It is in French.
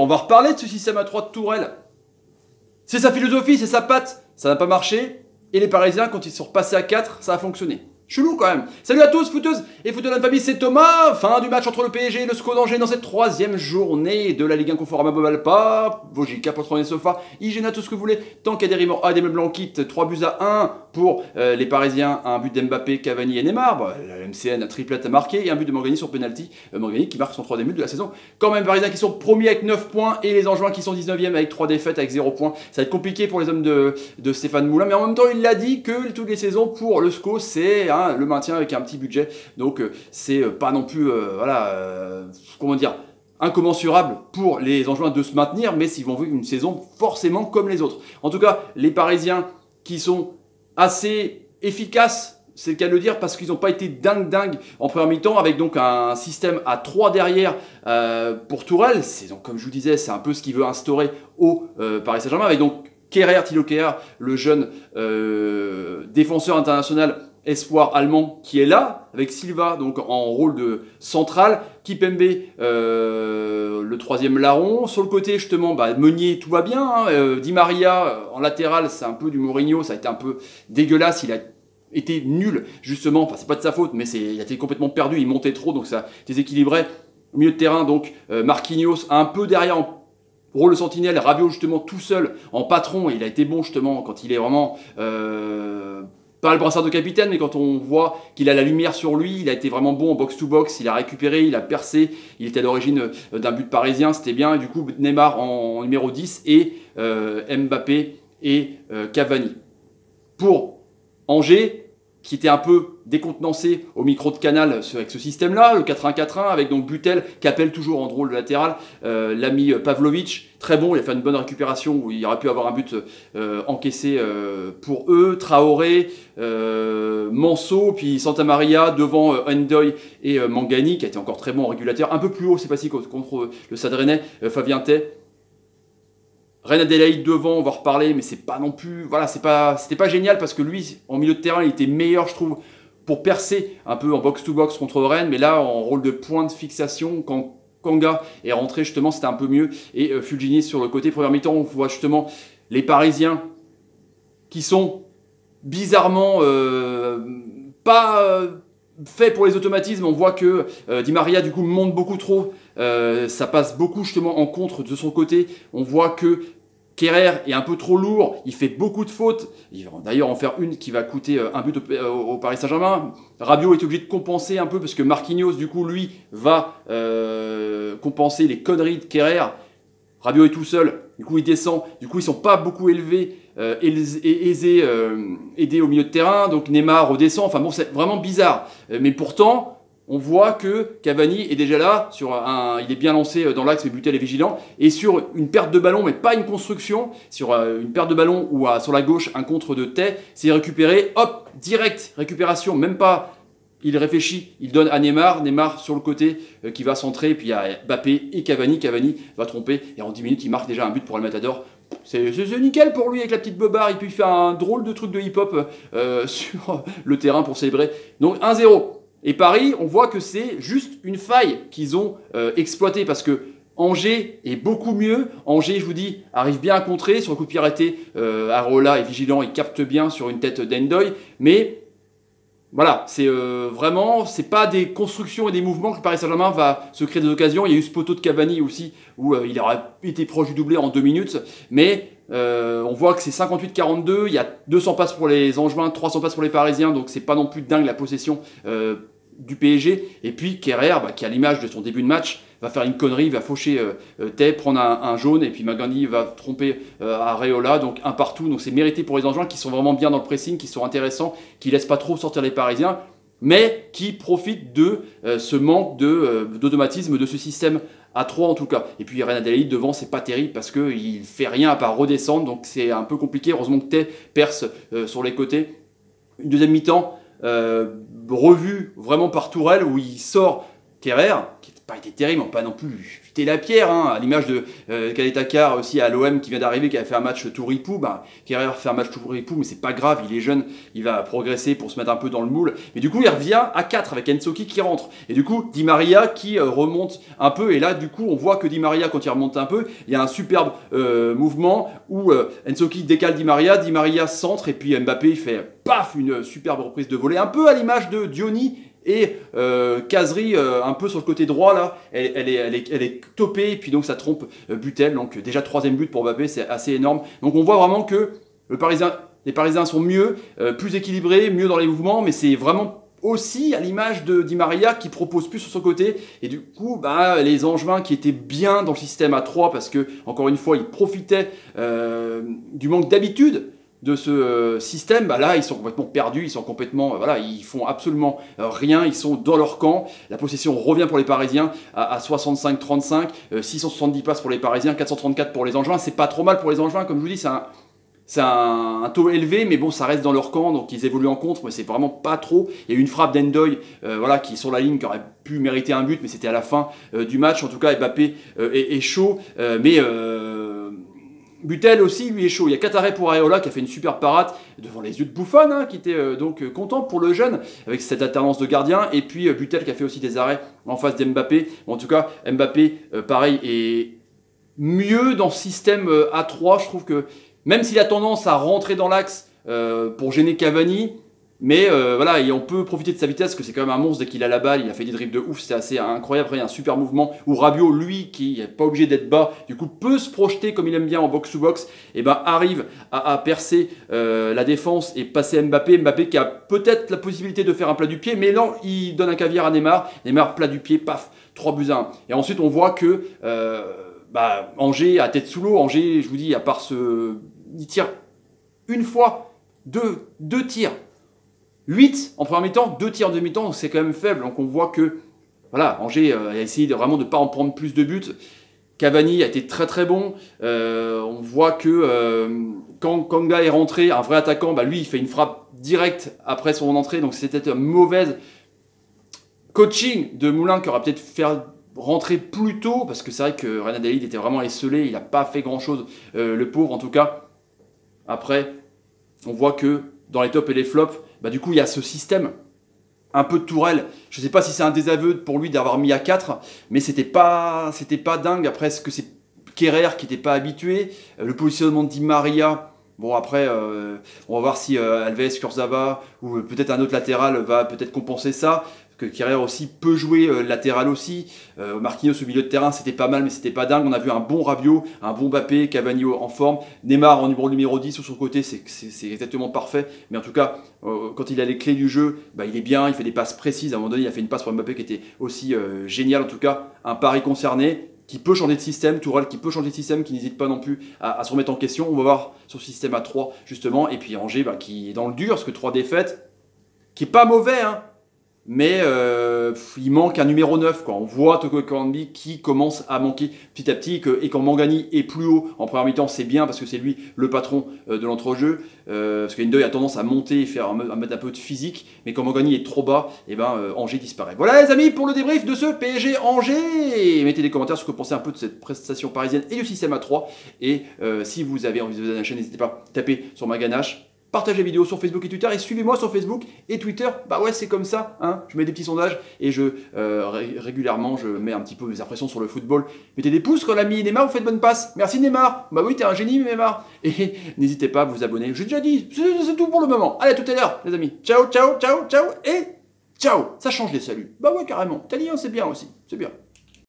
On va reparler de ce système à 3 de Tourelle. C'est sa philosophie, c'est sa patte. Ça n'a pas marché. Et les Parisiens, quand ils sont repassés à 4, ça a fonctionné. Chelou quand même. Salut à tous, footeuses et footeux de la famille, c'est Thomas. Fin du match entre le PSG et le SCO d'Angers dans cette 3e journée de la Ligue 1 Conforama Bobalpa. Vogica, Poltron et Sofa, Igena, tout ce que vous voulez. Tant qu'il y a des rimors, des meubles en kit, 3 buts à 1 pour les Parisiens. Un but d'Mbappé, Cavani et Neymar. Bon, la MCN, triplette à marquer. Et un but de Morgany sur penalty. Morgany qui marque son 3e but de la saison. Quand même, Parisiens qui sont premiers avec 9 points. Et les Angevins qui sont 19e avec 3 défaites avec 0 points. Ça va être compliqué pour les hommes de Stéphane Moulin. Mais en même temps, il l'a dit que toutes les saisons pour le SCO, c'est le maintien avec un petit budget, donc c'est pas non plus comment dire, incommensurable pour les Angevins de se maintenir, mais s'ils vont vivre une saison forcément comme les autres. En tout cas, les Parisiens qui sont assez efficaces, c'est le cas de le dire, parce qu'ils n'ont pas été dingue en première mi-temps, avec donc un système à 3 derrière pour Tourelle. Donc, comme je vous disais, c'est un peu ce qu'il veut instaurer au Paris Saint-Germain, avec donc Thilo Kehrer, le jeune défenseur international espoir allemand qui est là, avec Silva donc en rôle de central, Kipembe le 3e larron, sur le côté justement Meunier, tout va bien, Di Maria en latéral, c'est un peu du Mourinho, ça a été un peu dégueulasse, il a été nul justement, enfin c'est pas de sa faute, mais il a été complètement perdu, il montait trop, donc ça déséquilibrait. Au milieu de terrain, donc Marquinhos un peu derrière en rôle de sentinelle, Rabiot justement tout seul en patron, il a été bon justement quand il est vraiment pas le brassard de capitaine, mais quand on voit qu'il a la lumière sur lui, il a été vraiment bon en box-to-box, il a récupéré, il a percé, il était à l'origine d'un but parisien, c'était bien, et du coup Neymar en numéro 10 et Mbappé et Cavani. Pour Angers, qui était un peu décontenancé au micro de Canal avec ce système-là, le 4-1-4-1, avec donc Butel, qui appelle toujours en drôle de latéral, l'ami Pavlovic, très bon, il a fait une bonne récupération où il aurait pu avoir un but encaissé pour eux, Traoré, Manso, puis Santa Maria devant Ndoye et Mangani, qui a été encore très bon en régulateur, un peu plus haut, c'est facile contre le Stade Rennais, Fabien Tay. Reine Adélaïde devant, on va reparler, mais c'est pas non plus, voilà, c'était pas génial parce que lui, en milieu de terrain, il était meilleur, je trouve, pour percer un peu en box-to-box contre Rennes, mais là, en rôle de point de fixation, quand Kanga est rentré, justement, c'était un peu mieux, et Fulgini sur le côté. Première mi-temps, on voit justement les Parisiens qui sont bizarrement pas fait pour les automatismes. On voit que Di Maria du coup monte beaucoup trop, ça passe beaucoup justement en contre de son côté. On voit que Kehrer est un peu trop lourd, il fait beaucoup de fautes, il va d'ailleurs en faire une qui va coûter un but au Paris Saint-Germain. Rabiot est obligé de compenser un peu parce que Marquinhos du coup lui va compenser les conneries de Kehrer. Rabiot est tout seul, du coup il descend, du coup ils sont pas beaucoup élevés, aidés au milieu de terrain, donc Neymar redescend, enfin bon c'est vraiment bizarre, mais pourtant on voit que Cavani est déjà là, il est bien lancé dans l'axe mais Butel est vigilant, et sur une perte de ballon mais pas une construction, sur une perte de ballon ou sur la gauche un contre de Tay, c'est récupéré, hop, direct, récupération, même pas. Il réfléchit, il donne à Neymar, Neymar sur le côté qui va centrer, puis il y a Mbappé et Cavani va tromper, et en 10 minutes il marque déjà un but pour le Matador. C'est nickel pour lui avec la petite bobard, et puis il fait un drôle de truc de hip-hop sur le terrain pour célébrer. Donc 1-0. Et Paris, on voit que c'est juste une faille qu'ils ont exploitée, parce que Angers est beaucoup mieux. Angers, je vous dis, arrive bien à contrer, sur le coup de pied arrêté, Areola est vigilant, il capte bien sur une tête d'Ndoye, mais voilà, c'est vraiment, c'est pas des constructions et des mouvements que le Paris Saint-Germain va se créer des occasions. Il y a eu ce poteau de Cavani aussi, où il aurait été proche du doublé en 2 minutes, mais on voit que c'est 58-42, il y a 200 passes pour les Angevins, 300 passes pour les Parisiens, donc c'est pas non plus dingue la possession du PSG. Et puis Kehrer, qui à l'image de son début de match, va faire une connerie, va faucher Tay, prendre un jaune, et puis Magandi va tromper Areola, donc un partout. Donc c'est mérité pour les Angevins qui sont vraiment bien dans le pressing, qui sont intéressants, qui laissent pas trop sortir les Parisiens, mais qui profitent de ce manque d'automatisme de ce système à 3 en tout cas. Et puis Reine Adélaïde devant, c'est pas terrible parce qu'il fait rien à part redescendre, donc c'est un peu compliqué. Heureusement que Tay perce sur les côtés. Une deuxième mi-temps revue vraiment par Tourelle, où il sort Kehrer, qui pas été terrible, pas non plus jeter la pierre, hein, à l'image de Khaled Takar aussi à l'OM qui vient d'arriver, qui a fait un match tout ripou. Bah, Kerrer fait un match tout ripou, mais c'est pas grave, il est jeune, il va progresser pour se mettre un peu dans le moule. Mais du coup, il revient à 4 avec Ensoki qui rentre. Et du coup, Di Maria qui remonte un peu. Et là, du coup, on voit que Di Maria, quand il remonte un peu, il y a un superbe mouvement où Ensoki décale Di Maria centre, et puis Mbappé il fait paf, une superbe reprise de volée, un peu à l'image de Diony. Et Kazri un peu sur le côté droit là, elle est topée, et puis donc ça trompe Butel, donc déjà 3e but pour Mbappé, c'est assez énorme. Donc on voit vraiment que les Parisiens sont mieux, plus équilibrés, mieux dans les mouvements, mais c'est vraiment aussi à l'image de Di Maria qui propose plus sur son côté, et du coup bah, les Angevins qui étaient bien dans le système à 3 parce que encore une fois ils profitaient du manque d'habitude de ce système, bah là ils sont complètement perdus, ils sont complètement, voilà, ils font absolument rien, ils sont dans leur camp. La possession revient pour les Parisiens à 65-35, 670 passes pour les Parisiens, 434 pour les Angevins. C'est pas trop mal pour les Angevins, comme je vous dis, c'est un taux élevé, mais bon, ça reste dans leur camp, donc ils évoluent en contre, mais c'est vraiment pas trop. Il y a eu une frappe d'Endoy, voilà, qui est sur la ligne, qui aurait pu mériter un but, mais c'était à la fin du match. En tout cas, Mbappé est chaud, mais Butel aussi, lui est chaud. Il y a 4 arrêts pour Areola qui a fait une super parade devant les yeux de Buffon, hein, qui était donc content pour le jeune avec cette alternance de gardien. Et puis Butel qui a fait aussi des arrêts en face d'Mbappé. Bon, en tout cas, Mbappé, pareil, est mieux dans ce système A3. Je trouve que même s'il a tendance à rentrer dans l'axe pour gêner Cavani, mais voilà, et on peut profiter de sa vitesse, parce que c'est quand même un monstre dès qu'il a la balle, il a fait des dribbles de ouf, c'est assez incroyable. Après, il y a un super mouvement où Rabiot, lui, qui n'est pas obligé d'être bas, du coup peut se projeter comme il aime bien en box-to-box, et ben arrive à percer la défense et passer Mbappé. Mbappé qui a peut-être la possibilité de faire un plat du pied, mais non, il donne un caviar à Neymar. Neymar, plat du pied, paf, 3-1. Et ensuite, on voit que Angers a tête sous l'eau. Angers, je vous dis, à part il tire une fois, deux tirs. 8 en première mi-temps, 2 tirs en demi-temps, donc c'est quand même faible. Donc on voit que voilà, Angers a essayé vraiment de ne pas en prendre plus de buts. Cavani a été très très bon. On voit que quand Kanga est rentré, un vrai attaquant, bah lui il fait une frappe directe après son entrée, donc c'était un mauvais coaching de Moulin qui aurait peut-être fait rentrer plus tôt, parce que c'est vrai que Renan Daïd était vraiment esselé, il n'a pas fait grand chose, le pauvre en tout cas. Après, on voit que dans les tops et les flops, bah du coup il y a ce système un peu de Tourelle. Je ne sais pas si c'est un désaveu pour lui d'avoir mis à 4, mais c'était pas dingue. Après, est-ce que c'est Kerrer qui n'était pas habitué, le positionnement de Di Maria, bon après on va voir si Alves, Kurzawa ou peut-être un autre latéral va peut-être compenser ça. Que Kerrer aussi peut jouer latéral aussi. Marquinhos au milieu de terrain, c'était pas mal, mais c'était pas dingue. On a vu un bon Rabiot, un bon Mbappé, Cavani en forme. Neymar en numéro 10 sur son côté, c'est exactement parfait. Mais en tout cas, quand il a les clés du jeu, bah, il est bien, il fait des passes précises. À un moment donné, il a fait une passe pour Mbappé qui était aussi géniale. En tout cas, un pari concerné qui peut changer de système, Tourelle qui peut changer de système, qui n'hésite pas non plus à se remettre en question. On va voir sur ce système à 3 justement. Et puis Angers bah, qui est dans le dur, parce que 3 défaites, qui est pas mauvais, hein. Mais il manque un numéro 9, quoi. On voit Toko Ekambi qui commence à manquer petit à petit, et quand Mangani est plus haut en première mi-temps, c'est bien parce que c'est lui le patron de l'entrejeu, parce qu'Indoy a tendance à monter et à mettre un peu de physique, mais quand Mangani est trop bas, et ben Angers disparaît. Voilà les amis pour le débrief de ce PSG Angers. Mettez des commentaires sur ce que vous pensez un peu de cette prestation parisienne et du système A3, et si vous avez envie de vous abonner à la chaîne, n'hésitez pas à taper sur ma ganache. Partagez la vidéo sur Facebook et Twitter, et suivez-moi sur Facebook et Twitter. Bah ouais, c'est comme ça, hein. Je mets des petits sondages et régulièrement je mets un petit peu mes impressions sur le football. Mettez des pouces quand l'ami Neymar vous fait de bonnes passes. Merci Neymar. Bah oui, t'es un génie Neymar. Et n'hésitez pas à vous abonner. J'ai déjà dit, c'est tout pour le moment. Allez, à tout à l'heure les amis. Ciao, ciao, ciao, ciao et ciao. Ça change les saluts. Bah ouais, carrément. Italien, c'est bien aussi. C'est bien.